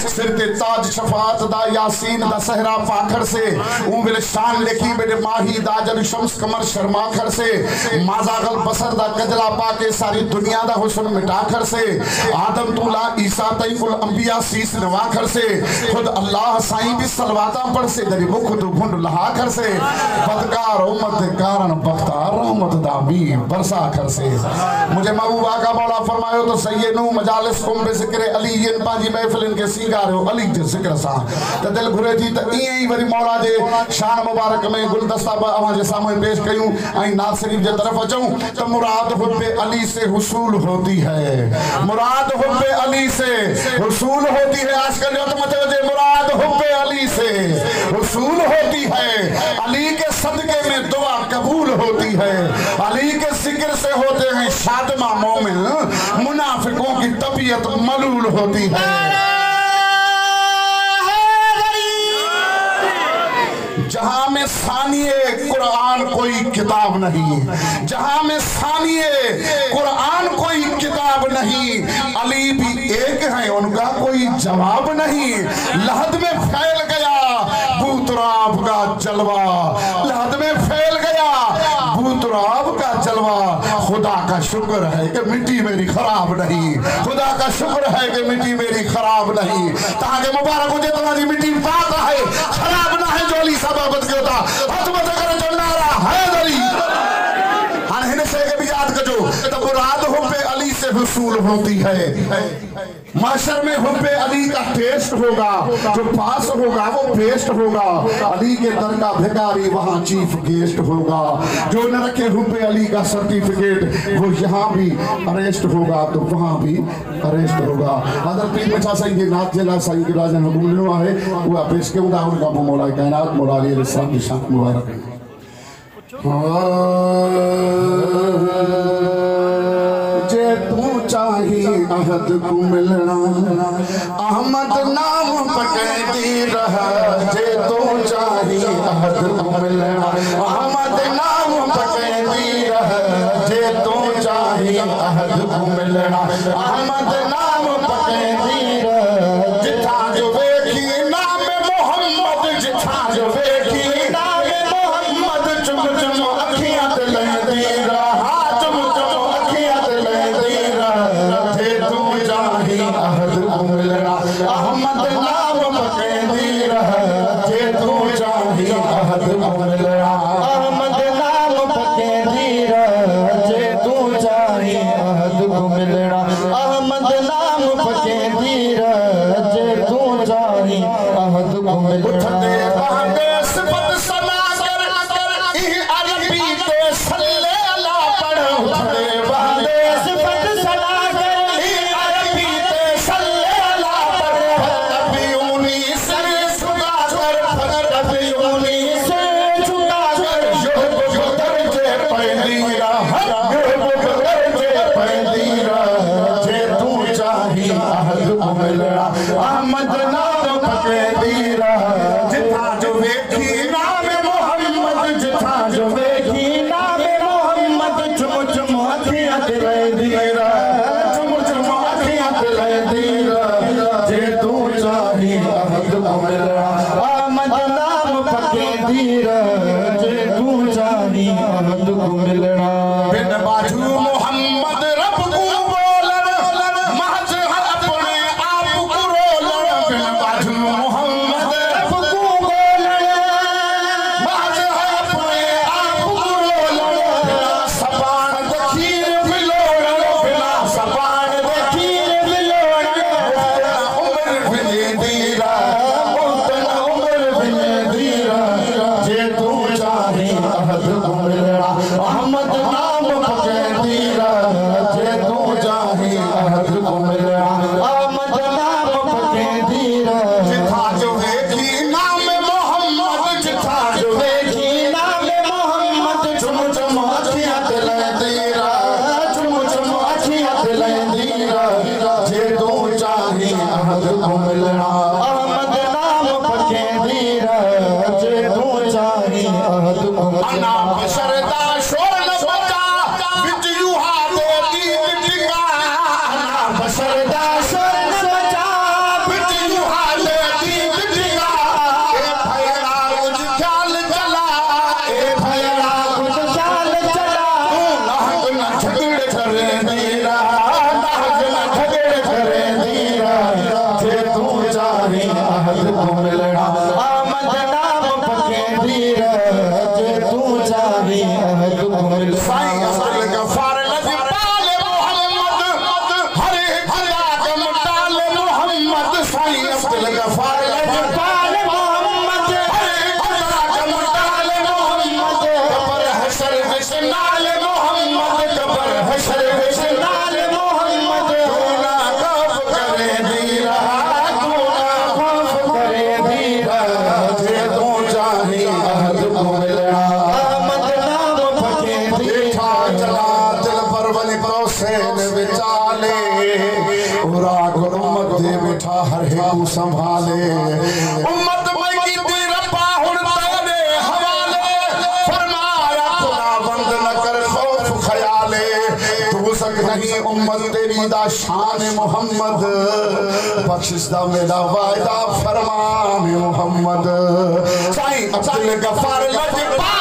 सिर ते ताज शफात दा यासीन दा सहरा पाखर से ऊ विल शान लिखी बेटे माही दा जब शम्स कमर शर्मा खर से माजागल बसर दा कजला पाके सारी दुनिया दा हुस्न मिटा कर से आदम तूला ईसा तईकुल अंबिया सीस नवा कर से खुद अल्लाह साईं भी सलवाता पढ़ से दरी मुख तो भुंड लहा कर से बदकार उम्मत के कारण बख्तार रहमत दामी बरसा कर से मुझे महबूबा का बड़ा फरमायो तो सैयदू मजालिस कुम बे जिक्र अली इन पाजी महफिल इनके सिंगारो अली जे जिक्र सा त दिल घुरे थी त इए ही वरी मौला जे शान मुबारक में गुलदस्ता अवा जे सामने पेश कयूं आई नाज शरीफ जे तरफ अचूं तो मुराद हुब्बे अली से हुसूल होती है मुराद हुब्बे अली से हुसूल होती है आजकल जो मतलब मुराद हुब्बे अली से हुसूल होती है अली के सदके में दुआ कबूल होती है अली के जिक्र से होते हैं शादमा मोमिन मुनाफिकों की तबीयत मलूल होती है जहां में सानिए कुरान कोई किताब नहीं जहां में सानिए कुरान कोई किताब नहीं अली भी एक है उनका कोई जवाब नहीं लहद में फैल गया बूतराब का जलवा लहद में फैल गया बूतराब का जलवा खुदा का शुक्र है कि मिट्टी मेरी खराब नहीं खुदा का शुक्र है कि मिट्टी मेरी खराब नहीं ताकि मुबारक हो जाए तुम्हारी मिट्टी पाक है खराब ना है जो अली सबाबत के होता हथ मत करे जो नारा है अली हां हिने से के भी याद करो तो मुराद हुब्बे अली से हुसूल होती है माशर में हुब्बे अली का टेस्ट होगा जो पास होगा वो बेस्ट होगा अली के दर का भिखारी वहां चीफ गेस्ट होगा जो न रखे हुब्बे अली का सर्टिफिकेट वो यहाँ भी अरेस्ट होगा तो वहां भी अरेस्ट होगा हजरत पीर मचा साईं के नाथ जिला साईं के राजन हुकुम नो है वो पेश के उदा उनका मौला कायनात मौला अली अलैहिस्सलाम की शान मुबारक जे तू चाही अहद को मिलना अहमद नाम पकड़ती रहा जे तू चाही अहद को मिलना अहमद नाम पकड़ती रहा जे तू चाही अहद को मिलना अहमद नाम पकड़ती रहा जिथा जो वेखी नाम मोहम्मद जिथा जो वेखी नाम मोहम्मद चुम चुम अखियां ते लहदी रहा चुम चुम अखियां ते लहदी रहा जे तू चाही अहद को मिलना अहमद नाम पकड़ती रहा जे तू चाही अहद को मिलना अहमद नाम पकड़ती रहा जे तू चाही अहद को मिलना अहमद नाम पकड़ती रहा जे तू चाही अहद को मिलना Bashar da shor na bacha, bit you को मिलना आमद नाम पके धीर जे तू चाहे अहद को मिलना साईं अब्दुल गफ्फार लजपाल मोहम्मद हर एक आदम डाल मोहम्मद साईं अब्दुल गफ्फार लजपाल मोहम्मद हर एक आदम डाल मोहम्मद कबर हशर विशनाल मोहम्मद कबर हशर विशनाल मोहम्मद तू ना खौफ करे धीरा तू ना खौफ करे धीरा जे तू चाहे अहद को मिलना आमद नाम पके देखा चला दिल पर वली कौसेन विचाले उरा उम्मत दे बिठा हर एक संभाले उम्मत मई दी रब्बा हुन तेरे हवाले फरमाया खुदा बंद न कर खौफ ख्याले तू सक नहीं उम्मत तेरी दा शान मोहम्मद बख्शिश दा मेरा वायदा फरमान मोहम्मद साईं अब्दुल गफ्फार लजपाल